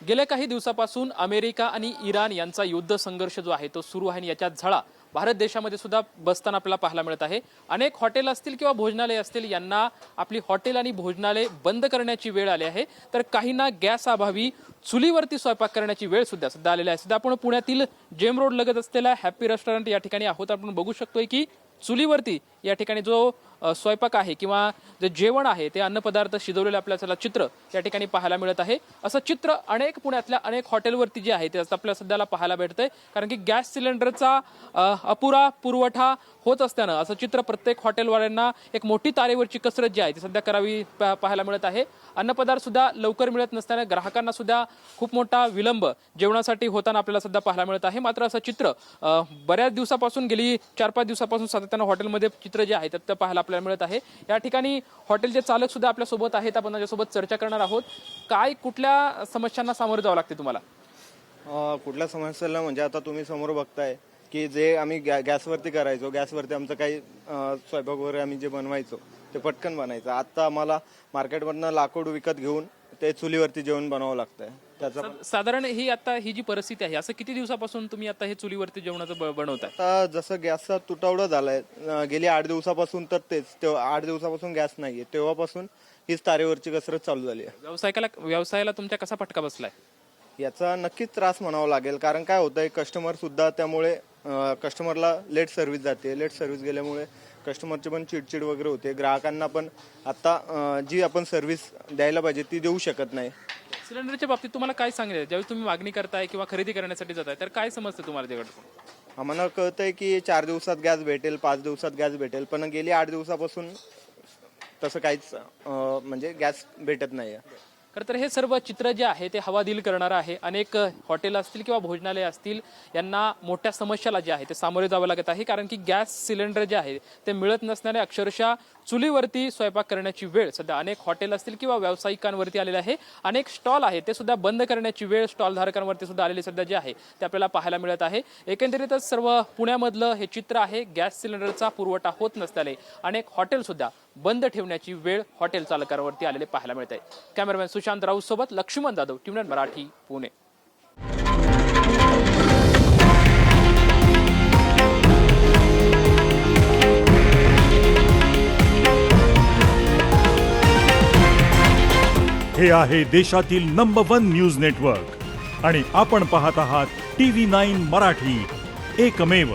गेल्या काही दिवसापासून अमेरिका आणि इराण यांचा युद्ध संघर्ष जो आहे तो सुरू आहे आणि याच्यात झळा भारत देशामध्ये सुद्धा बसताना आपल्याला पाहायला मिळत आहे। अनेक हॉटेल असतील किंवा भोजनालय असतील यांना आपली हॉटेल आणि भोजनालय बंद करण्याची वेळ आली आहे, तर काहींना गॅस अभावी चुलीवरती स्वयंपाक करण्याची वेळ सुद्धा सध्या आलेली आहे। सध्या आपण पुण्यातील जेम रोड लगत असलेल्या हॅपी रेस्टॉरंट या ठिकाणी आहोत। आपण बघू शकतोय की चुलीवरती या ठिकाणी जो स्वयंपाक आहे किंवा जे जेवण आहे ते अन्नपदार्थ शिजवलेले आपल्याला चित्र या ठिकाणी पाहायला मिळत आहे। असं चित्र अनेक पुण्यातल्या अनेक हॉटेलवरती जे आहे ते आपल्याला सध्याला पाहायला भेटतंय, कारण की गॅस सिलेंडरचा अपुरा पुरवठा होत असताना असं चित्र प्रत्येक हॉटेलवाल्यांना एक मोठी तारेवरची कसरत जी आहे ती सध्या करावी पाहायला मिळत आहे। अन्नपदार्थ सुद्धा लवकर मिळत नसताना ग्राहकांना सुद्धा खूप मोठा विलंब जेवणासाठी होताना आपल्याला सध्या पाहायला मिळत आहे। मात्र असं चित्र बऱ्याच दिवसापासून गेली 4-5 दिवसापासून सातत्यानं हॉटेलमध्ये चित्र जे आहे ते पाहायला आपल्याला मिळत आहे। या ठिकाणी हॉटेलचे चालक सुद्धा आपल्या सोबत आहेत, आपण त्यांच्यासोबत चर्चा करणार आहोत। काय कुठल्या समस्यांना सामोरे जावं लागते तुम्हाला? कुठल्या समस्येला म्हणजे आता तुम्ही समोर बघताय की जे आम्ही गॅसवरती करायचो, गॅसवरती आमचं काही स्वयंपाक वगैरे आम्ही जे बनवायचो ते पटकन बनायचं। आता आम्हाला मार्केटमधनं लाकूड विकत घेऊन ते चुलीवरती जेवण बनवावं लागतंय। त्याचा साधारण ही जी परिस्थिती आहे, असं किती दिवसापासून तुम्ही आता हे चुलीवरती जेवणाचं बनवताय? आता जसं गॅसचा तुटवडा झालाय गेली 8 दिवसापासून, तर तेच 8 दिवसापासून गॅस नाहीये, तेव्हापासून हीच तारेवरची कसरत चालू झाली आहे। व्यवसायाला तुमच्या कसा फटका बसलाय? याचा नक्कीच त्रास म्हणावा लागेल, कारण काय होतंय कस्टमर सुद्धा त्यामुळे कस्टमरला लेट सर्व्हिस जाते। लेट सर्व्हिस गेल्यामुळे कस्टमरची पण चिडचिड वगैरे होते। ग्राहकांना पण आता जी आपण सर्व्हिस द्यायला पाहिजे ती देऊ शकत नाही। सिलेंडरच्या बाबतीत तुम्हाला काय सांगितलं ज्यावेळी तुम्ही मागणी करताय किंवा खरेदी करण्यासाठी जाताय, तर काय समजतं तुम्हाला त्याकडे? आम्हाला कळतंय की 4 दिवसात गॅस भेटेल, 5 दिवसात गॅस भेटेल, पण गेली 8 दिवसापासून तसं काहीच म्हणजे गॅस भेटत नाही। खरं तर हे सर्व चित्र जे आहे ते हवादिल करणारं आहे। अनेक हॉटेल असतील किंवा भोजनालय असतील यांना मोठ्या समस्याला जे आहे ते सामोरे जावं लागत आहे, कारण की गॅस सिलेंडर जे आहे ते मिळत नसणारे अक्षरशः चुलीवरती स्वयंपाक करण्याची वेळ सध्या अनेक हॉटेल असतील किंवा व्यावसायिकांवरती आलेले आहे। अनेक स्टॉल आहे ते सुद्धा बंद करण्याची वेळ स्टॉल धारकांवरती सुद्धा आलेली सध्या जे आहे ते आपल्याला पाहायला मिळत आहे। एकंदरीतच सर्व पुण्यामधलं हे चित्र आहे। गॅस सिलेंडरचा पुरवठा होत नसल्याने अनेक हॉटेल सुद्धा बंद ठेवण्याची वेळ हॉटेल चालकांवरती आलेले पाहायला मिळत आहे। कॅमेरामॅन सुशांत राऊत सोबत लक्ष्मण जाधव, टीव्ही9 मराठी, पुणे। हे आहे देशातील नंबर 1 न्यूज नेटवर्क आणि आपण पाहत आहात टीव्ही 9 मराठी, एकमेव।